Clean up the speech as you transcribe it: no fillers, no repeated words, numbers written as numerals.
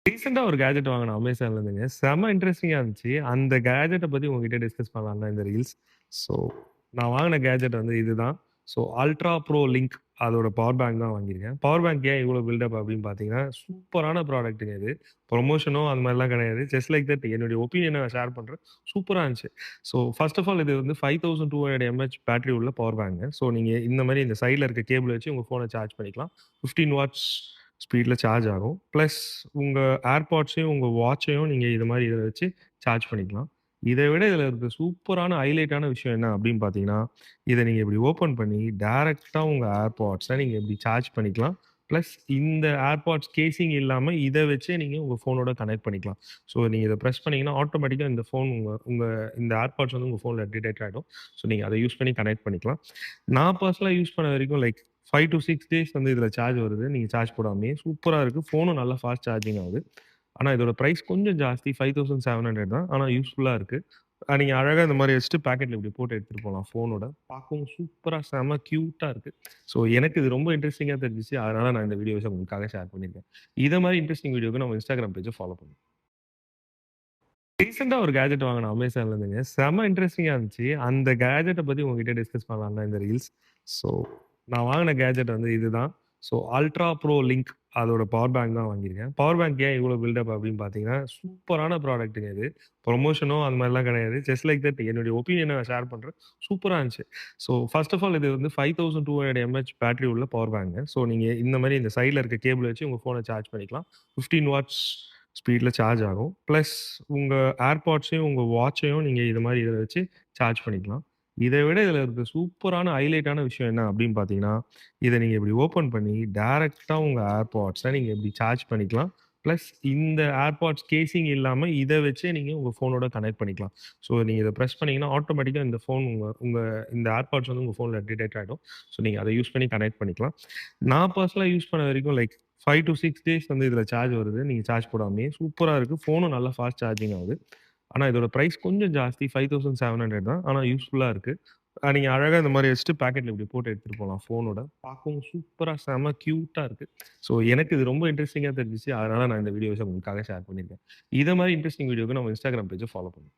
ரீசென்ட்டா ஒரு கேட்ஜெட் வாங்குனேன் Amazonலருந்துங்க. செம்ம இன்ட்ரஸ்டிங்கா இருந்துச்சு. அந்த கேட்ஜெட்ட பத்தி உங்ககிட்ட டிஸ்கஸ் பண்ணலான்னு தான் இந்த ரீல்ஸ். ஸோ, நான் வாங்குன கேட்ஜெட் வந்து இதுதான். ஸோ, அல்ட்ரா ப்ரோ லிங்க் அதோட பவர் பேங்க் தான் வாங்கியிருக்கேன். பவர் பேங்க் ஏன் இவ்ளோ பில்டப் அப்படின்னு பார்த்தீங்கன்னா, சூப்பரான ப்ராடக்ட்டுங்க இது. ப்ரமோஷனோ அந்த மாரிலாம் கிடையாது. ஜஸ்ட் லைக் தட் என்னுடைய ஒப்பீனியன நான் ஷேர் பண்றேன். சூப்பரா இருந்துச்சு. ஸோ, ஃபர்ஸ்ட் ஆஃப் ஆல் இது வந்து 5200 எம்ஏஹெச் பேட்டரி உள்ள பவர் பேங்க்ங்க. ஸோ, நீங்க இந்த மாரி இந்த சைட்ல இருக்க கேபிள் வச்சு உங்க ஃபோன சார்ஜ் பண்ணிக்கலாம். 15 வாட்ஸ் ஸ்பீட்ல சார்ஜ் ஆகும். பிளஸ் உங்க ஏர்பாட்ஸையும், உங்க வாட்சையும் நீங்க இது மாரி இத வச்சு சார்ஜ் பண்ணிக்கலாம். இத விட இதுல இருக்க சூப்பரான ஹைலைட்டான விஷயம் என்ன அப்படின்னு பார்த்தீங்கன்னா, இத நீங்க இப்படி ஓப்பன் பண்ணி டைரக்ட்டா உங்க ஏர்பாட்ஸ நீங்க இப்படி சார்ஜ் பண்ணிக்கலாம். பிளஸ் இந்த ஏர்பாட்ஸ் கேசிங் இல்லாம இத வச்சே நீங்க உங்க ஃபோனோட கனெக்ட் பண்ணிக்கலாம். ஸோ நீங்க இத பிரஸ் பண்ணீங்கன்னா, ஆட்டோமேட்டிக்கா இந்த ஃபோன் உங்க உங்க இந்த ஏர்பாட்ஸ் வந்து உங்க ஃபோன்ல டிடெக்ட் ஆயிடும். ஸோ நீங்க அத யூஸ் பண்ணி கனெக்ட் பண்ணிக்கலாம். நான் பெர்சனலா யூஸ் பண்ண வரைக்கும் லைக் 5 டூ 6 டேஸ் வந்து இதுல சார்ஜ் வருது. நீங்க சார்ஜ் போடாமயே. சூப்பரா இருக்கு. ஃபோனும் நல்லா ஃபாஸ்ட் சார்ஜிங் ஆகுது. ஆனா இதோட பிரைஸ் கொஞ்சம் ஜாஸ்தி 5700 தான். ஆனா யூஸ்ஃபுல்லா இருக்கு. நீங்க அழகா இந்த மாரி வச்சுட்டு பாக்கெட்ல இப்படி போட்டு எடுத்துட்டு போலாம் ஃபோனோட. பார்க்கவும் சூப்பரா செம்ம கியூட்டா இருக்கு. ஸோ எனக்கு இது ரொம்ப இன்ட்ரஸ்டிங்கா தெரிஞ்சுச்சு. அதனால நான் இந்த வீடியோஸ உங்களுக்காக ஷேர் பண்ணியிருக்கேன். இத மாரி இன்ட்ரஸ்டிங் வீடியோக்கு நம்ம Instagram பேஜ ஃபாலோ பண்ணுங்க. ரீசென்ட்டா ஒரு கேட்ஜெட் வாங்குனேன் Amazonலருந்துங்க. செம்ம இன்ட்ரஸ்டிங்கா இருந்துச்சு. அந்த கேட்ஜெட்ட பத்தி உங்ககிட்ட டிஸ்கஸ் பண்ணலான்னு தான் இந்த ரீல்ஸ். ஸோ, நான் வாங்குன கேட்ஜெட் வந்து இதுதான். ஸோ, அல்ட்ரா ப்ரோ லிங்க் அதோட பவர் பேங்க் தான் வாங்கியிருக்கேன். பவர் பேங்க் ஏன் இவ்ளோ பில்டப் அப்படின்னு பார்த்தீங்கன்னா, சூப்பரான ப்ராடக்ட்டுங்க இது. ப்ரமோஷனோ அந்த மாரிலாம் கிடையாது. ஜஸ்ட் லைக் தட் என்னுடைய ஒப்பீனியன நான் ஷேர் பண்றேன். சூப்பரா இருந்துச்சு. ஸோ, ஃபர்ஸ்ட் ஆஃப் ஆல் இது வந்து 5200 எம்ஏஹெச் பேட்டரி உள்ள பவர் பேங்க்ங்க. ஸோ, நீங்க இந்த மாரி இந்த சைட்ல இருக்க கேபிள் வச்சு உங்க ஃபோன சார்ஜ் பண்ணிக்கலாம். 15 வாட்ஸ் ஸ்பீட்ல சார்ஜ் ஆகும். பிளஸ் உங்க ஏர்பாட்ஸையும், உங்க வாட்சையும் நீங்க இது மாரி இத வச்சு சார்ஜ் பண்ணிக்கலாம். இத விட இதுல இருக்க சூப்பரான ஹைலைட்டான விஷயம் என்ன அப்படின்னு பார்த்தீங்கன்னா, இத நீங்க இப்படி ஓப்பன் பண்ணி டைரக்ட்டா உங்க ஏர்பாட்ஸ நீங்க இப்படி சார்ஜ் பண்ணிக்கலாம். பிளஸ் இந்த ஏர்பாட்ஸ் கேசிங் இல்லாம இத வச்சே நீங்க உங்க ஃபோனோட கனெக்ட் பண்ணிக்கலாம். ஸோ நீங்க இத பிரஸ் பண்ணீங்கன்னா, ஆட்டோமேட்டிக்கா இந்த ஃபோன் உங்க உங்க இந்த ஏர்பாட்ஸ் வந்து உங்க ஃபோன்ல டிடெக்ட் ஆயிடும். ஸோ நீங்க அத யூஸ் பண்ணி கனெக்ட் பண்ணிக்கலாம். நான் பெர்சனலா யூஸ் பண்ண வரைக்கும் லைக் 5 டூ 6 டேஸ் வந்து இதுல சார்ஜ் வருது. நீங்க சார்ஜ் போடாமயே. சூப்பரா இருக்கு. ஃபோனும் நல்லா ஃபாஸ்ட் சார்ஜிங் ஆகுது. ஆனா இதோட பிரைஸ் கொஞ்சம் ஜாஸ்தி 5700 தான். ஆனா யூஸ்ஃபுல்லா இருக்கு. நீங்க அழகா இந்த மாரி வச்சுட்டு பாக்கெட்ல இப்படி போட்டு எடுத்துட்டு போலாம் ஃபோனோட. பார்க்கவும் சூப்பரா செம்ம கியூட்டா இருக்கு. ஸோ எனக்கு இது ரொம்ப இன்ட்ரஸ்டிங்கா தெரிஞ்சுச்சு. அதனால நான் இந்த வீடியோஸ உங்களுக்காக ஷேர் பண்ணியிருக்கேன். இத மாரி இன்ட்ரஸ்டிங் வீடியோக்கு நம்ம Instagram பேஜ ஃபாலோ பண்ணுங்க.